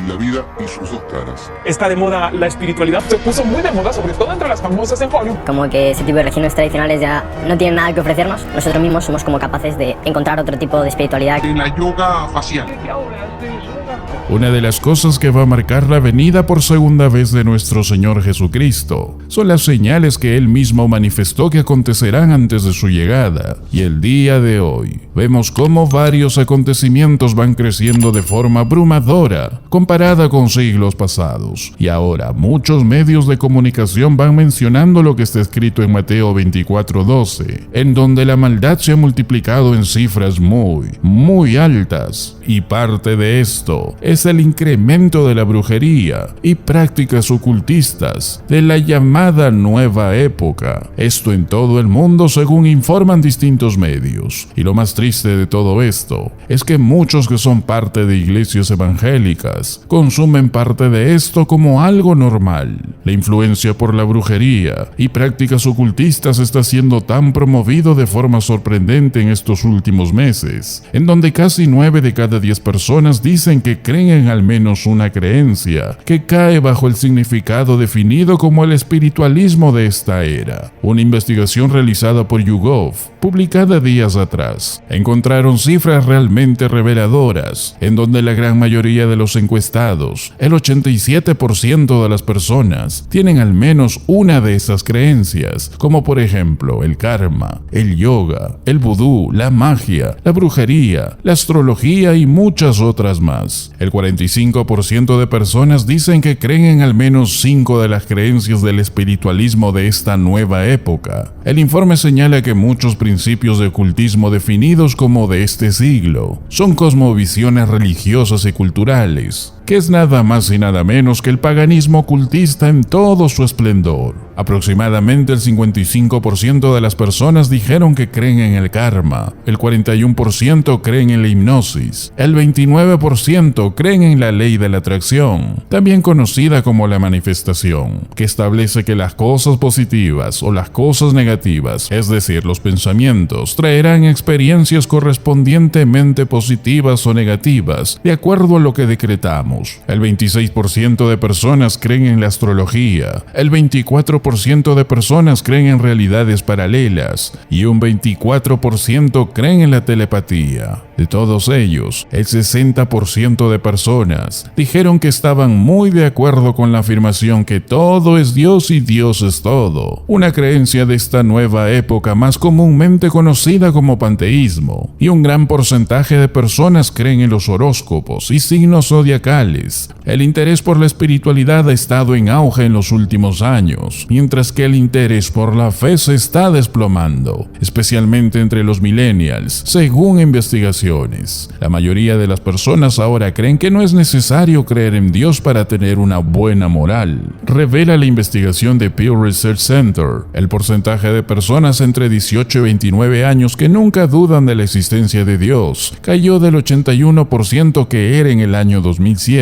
La vida y sus dos caras. Está de moda la espiritualidad, se puso muy de moda, sobre todo entre las famosas en Hollywood. Como que ese tipo de religiones tradicionales ya no tienen nada que ofrecernos. Nosotros mismos somos como capaces de encontrar otro tipo de espiritualidad. En la yoga facial. Una de las cosas que va a marcar la venida por segunda vez de nuestro Señor Jesucristo son las señales que Él mismo manifestó que acontecerán antes de su llegada. Y el día de hoy vemos cómo varios acontecimientos van creciendo de forma abrumadora comparada con siglos pasados. Y ahora muchos medios de comunicación van mencionando lo que está escrito en Mateo 24:12, en donde la maldad se ha multiplicado en cifras muy altas. Y parte de esto es el incremento de la brujería y prácticas ocultistas de la llamada nueva época. Esto en todo el mundo según informan distintos medios. Y lo más triste de todo esto es que muchos que son parte de iglesias evangélicas consumen parte de esto como algo normal. La influencia por la brujería y prácticas ocultistas está siendo tan promovido de forma sorprendente en estos últimos meses, en donde casi 9 de cada 10 personas dicen que creen en al menos una creencia que cae bajo el significado definido como el espiritualismo de esta era. Una investigación realizada por YouGov, publicada días atrás, encontraron cifras realmente reveladoras, en donde la gran mayoría de los encuestados, el 87% de las personas, tienen al menos una de esas creencias, como por ejemplo el karma, el yoga, el vudú, la magia, la brujería, la astrología y muchas otras más. El 45% de personas dicen que creen en al menos 5 de las creencias del espiritualismo de esta nueva época. El informe señala que muchos principios de ocultismo definidos como de este siglo son cosmovisiones religiosas y culturales, que es nada más y nada menos que el paganismo ocultista en todo su esplendor. Aproximadamente el 55% de las personas dijeron que creen en el karma, el 41% creen en la hipnosis, el 29% creen en la ley de la atracción, también conocida como la manifestación, que establece que las cosas positivas o las cosas negativas, es decir, los pensamientos, traerán experiencias correspondientemente positivas o negativas, de acuerdo a lo que decretamos. El 26% de personas creen en la astrología, el 24% de personas creen en realidades paralelas y un 24% creen en la telepatía. De todos ellos, el 60% de personas dijeron que estaban muy de acuerdo con la afirmación que todo es Dios y Dios es todo, una creencia de esta nueva época más comúnmente conocida como panteísmo, y un gran porcentaje de personas creen en los horóscopos y signos zodiacales. El interés por la espiritualidad ha estado en auge en los últimos años, mientras que el interés por la fe se está desplomando, especialmente entre los millennials, según investigaciones. La mayoría de las personas ahora creen que no es necesario creer en Dios para tener una buena moral, revela la investigación de Pew Research Center. El porcentaje de personas entre 18 y 29 años que nunca dudan de la existencia de Dios cayó del 81% que era en el año 2007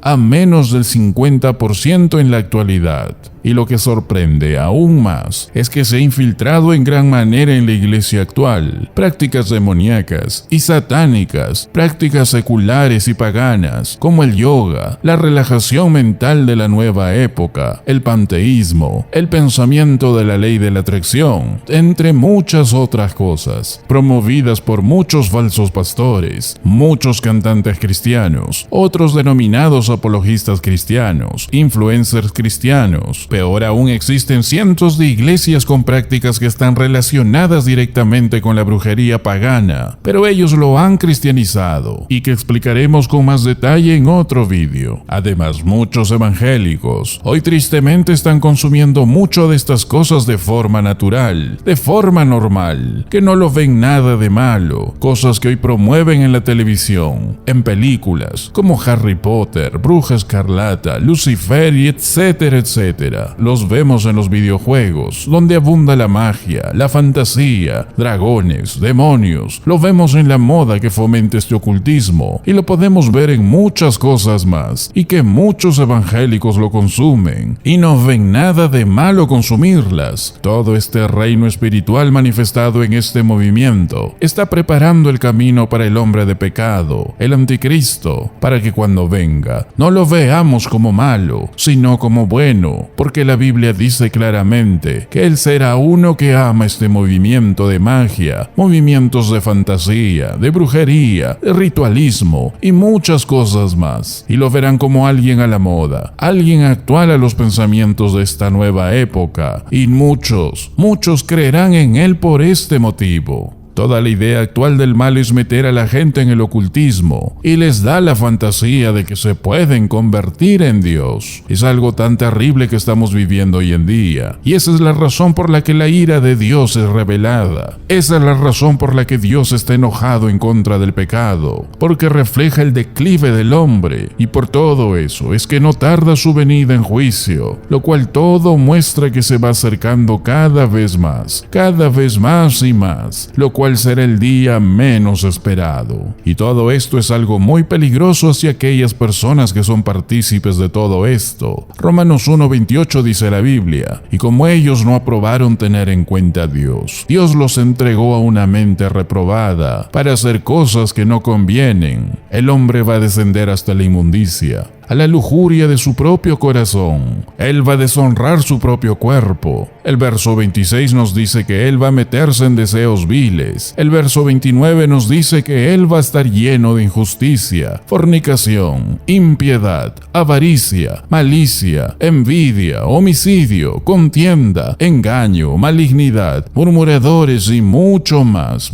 a menos del 50% en la actualidad. Y lo que sorprende aún más es que se ha infiltrado en gran manera en la iglesia actual prácticas demoníacas y satánicas, prácticas seculares y paganas, como el yoga, la relajación mental de la nueva época, el panteísmo, el pensamiento de la ley de la atracción, entre muchas otras cosas, promovidas por muchos falsos pastores, muchos cantantes cristianos, otros denominados apologistas cristianos, influencers cristianos. Peor aún, existen cientos de iglesias con prácticas que están relacionadas directamente con la brujería pagana, pero ellos lo han cristianizado, y que explicaremos con más detalle en otro vídeo. Además, muchos evangélicos hoy tristemente están consumiendo mucho de estas cosas de forma natural, de forma normal, que no lo ven nada de malo, cosas que hoy promueven en la televisión, en películas como Harry Potter, Bruja Escarlata, Lucifer y etcétera, etcétera. día los vemos en los videojuegos, donde abunda la magia, la fantasía, dragones, demonios. Lo vemos en la moda que fomenta este ocultismo y lo podemos ver en muchas cosas más, y que muchos evangélicos lo consumen y no ven nada de malo consumirlas. Todo este reino espiritual manifestado en este movimiento está preparando el camino para el hombre de pecado, el anticristo, para que cuando venga no lo veamos como malo, sino como bueno, porque la Biblia dice claramente que él será uno que ama este movimiento de magia, movimientos de fantasía, de brujería, de ritualismo y muchas cosas más, y lo verán como alguien a la moda, alguien actual a los pensamientos de esta nueva época, y muchos creerán en él por este motivo. Toda la idea actual del mal es meter a la gente en el ocultismo y les da la fantasía de que se pueden convertir en Dios. Es algo tan terrible que estamos viviendo hoy en día, y esa es la razón por la que la ira de Dios es revelada. Esa es la razón por la que Dios está enojado en contra del pecado, porque refleja el declive del hombre, y por todo eso es que no tarda su venida en juicio, lo cual todo muestra que se va acercando cada vez más y más, lo cual será el día menos esperado. Y todo esto es algo muy peligroso hacia aquellas personas que son partícipes de todo esto. Romanos 1:28 dice la Biblia: y como ellos no aprobaron tener en cuenta a Dios, Dios los entregó a una mente reprobada para hacer cosas que no convienen. El hombre va a descender hasta la inmundicia, a la lujuria de su propio corazón. Él va a deshonrar su propio cuerpo. El verso 26 nos dice que él va a meterse en deseos viles. El verso 29 nos dice que él va a estar lleno de injusticia, fornicación, impiedad, avaricia, malicia, envidia, homicidio, contienda, engaño, malignidad, murmuradores y mucho más.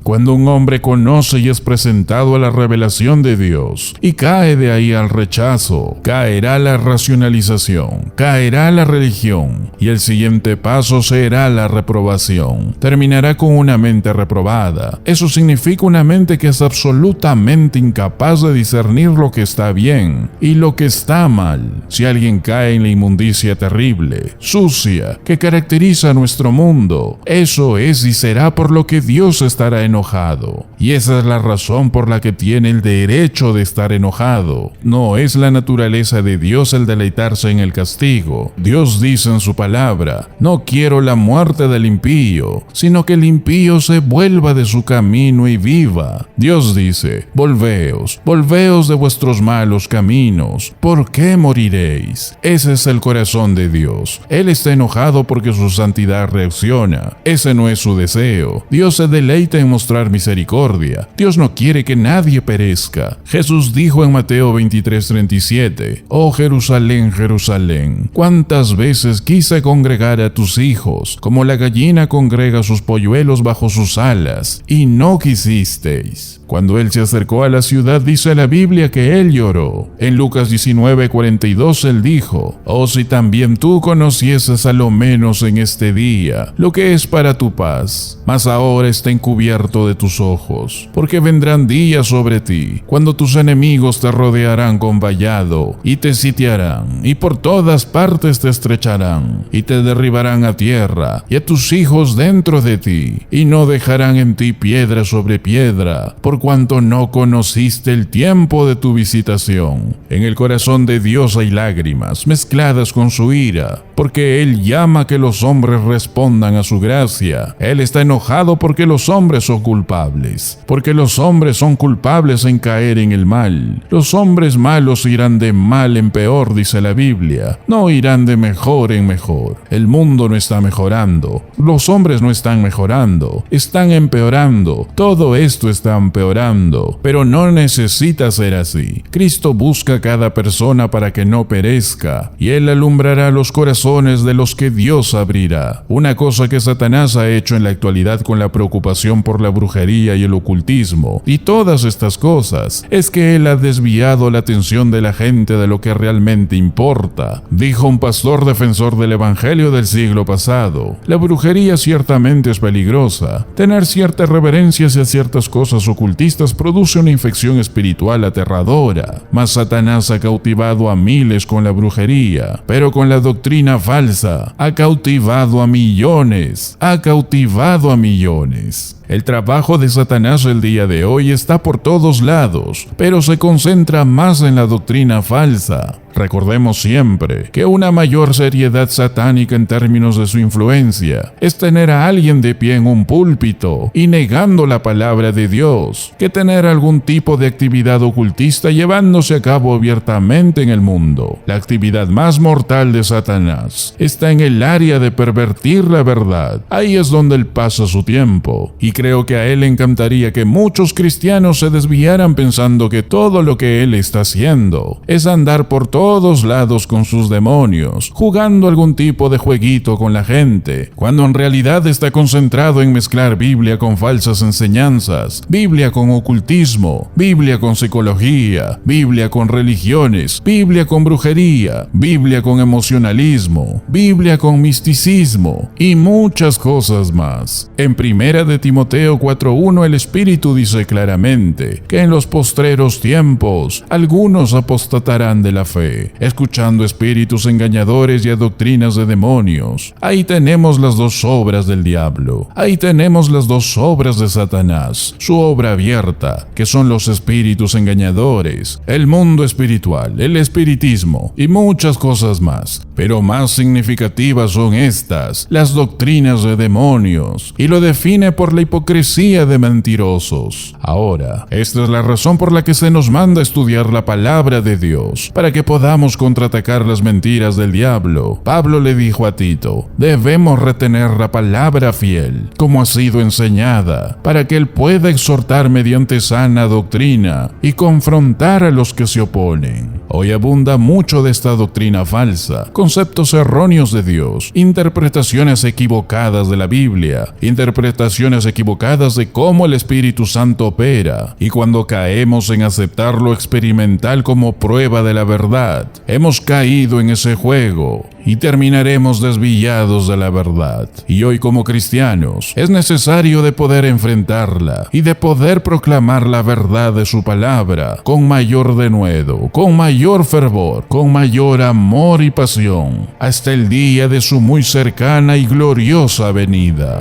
Cuando un hombre conoce y es presentado a la revelación de Dios y cae de ahí al rechazo, caerá la racionalización, caerá la religión, y el siguiente paso será la reprobación. Terminará con una mente reprobada. Eso significa una mente que es absolutamente incapaz de discernir lo que está bien y lo que está mal. Si alguien cae en la inmundicia terrible, sucia, que caracteriza a nuestro mundo, eso es y será por lo que Dios estará enojado. Y esa es la razón por la que tiene el derecho de estar enojado. No es la naturaleza de Dios el deleitarse en el castigo. Dios dice en su palabra: no quiero la muerte del impío, sino que el impío se vuelva de su camino y viva. Dios dice: volveos de vuestros malos caminos. ¿Por qué moriréis? Ese es el corazón de Dios. Él está enojado porque su santidad reacciona. Ese no es su deseo. Dios se deleita en mostrar misericordia. Dios no quiere que nadie perezca. Jesús dijo en Mateo 23:37: oh Jerusalén, Jerusalén, cuántas veces quise congregar a tus hijos, como la gallina congrega sus polluelos bajo sus alas, y no quisisteis. Cuando él se acercó a la ciudad, dice la Biblia que él lloró. En Lucas 19:42 él dijo: oh, si también tú conocieses a lo menos en este día lo que es para tu paz, mas ahora está encubierto de tus ojos, porque vendrán días sobre ti, cuando tus enemigos te rodearán con vallado, y te sitiarán, y por todas partes te estrecharán, y te derribarán a tierra, y a tus hijos dentro de ti, y no dejarán en ti piedra sobre piedra, por cuanto no conociste el tiempo de tu visitación. En el corazón de Dios hay lágrimas mezcladas con su ira, porque Él llama que los hombres respondan a su gracia. Él está enojado porque los hombres son culpables, porque los hombres son culpables en caer en el mal. Los hombres malos irán de mal en peor, dice la Biblia, no irán de mejor en mejor. El mundo no está mejorando, los hombres no están mejorando, están empeorando. Todo esto está empeorando, pero no necesita ser así. Cristo busca a cada persona para que no perezca, y Él alumbrará los corazones de los que Dios abrirá. Una cosa que Satanás ha hecho en la actualidad con la preocupación por la brujería y el ocultismo y todas estas cosas es que Él ha desviado la atención de la gente de lo que realmente importa. Dijo un pastor defensor del evangelio del siglo pasado: la brujería ciertamente es peligrosa. Tener cierta reverencia hacia ciertas cosas ocultas ocultistas produce una infección espiritual aterradora, mas Satanás ha cautivado a miles con la brujería, pero con la doctrina falsa ha cautivado a millones, El trabajo de Satanás el día de hoy está por todos lados, pero se concentra más en la doctrina falsa. Recordemos siempre que una mayor seriedad satánica en términos de su influencia es tener a alguien de pie en un púlpito y negando la palabra de Dios, que tener algún tipo de actividad ocultista llevándose a cabo abiertamente en el mundo. La actividad más mortal de Satanás está en el área de pervertir la verdad. Ahí es donde él pasa su tiempo, y creo que a él le encantaría que muchos cristianos se desviaran pensando que todo lo que él está haciendo es andar por todos lados con sus demonios, jugando algún tipo de jueguito con la gente, cuando en realidad está concentrado en mezclar Biblia con falsas enseñanzas, Biblia con ocultismo, Biblia con psicología, Biblia con religiones, Biblia con brujería, Biblia con emocionalismo, Biblia con misticismo y muchas cosas más. En 1 de Timoteo 4:1 el Espíritu dice claramente que en los postreros tiempos algunos apostatarán de la fe, escuchando espíritus engañadores y a doctrinas de demonios. Ahí tenemos las dos obras del diablo. Ahí tenemos las dos obras de Satanás. Su obra abierta, que son los espíritus engañadores, el mundo espiritual, el espiritismo y muchas cosas más. Pero más significativas son estas, las doctrinas de demonios, y lo define por la hipocresía de mentirosos. Ahora, esta es la razón por la que se nos manda estudiar la palabra de Dios, para que podamos contraatacar las mentiras del diablo. Pablo le dijo a Tito: debemos retener la palabra fiel, como ha sido enseñada, para que él pueda exhortar mediante sana doctrina y confrontar a los que se oponen. Hoy abunda mucho de esta doctrina falsa, conceptos erróneos de Dios, interpretaciones equivocadas de la Biblia, interpretaciones equivocadas de cómo el Espíritu Santo opera, y cuando caemos en aceptar lo experimental como prueba de la verdad, hemos caído en ese juego y terminaremos desviados de la verdad. Y hoy, como cristianos, es necesario de poder enfrentarla y de poder proclamar la verdad de su palabra con mayor denuedo, con mayor fervor, con mayor amor y pasión, hasta el día de su muy cercana y gloriosa venida.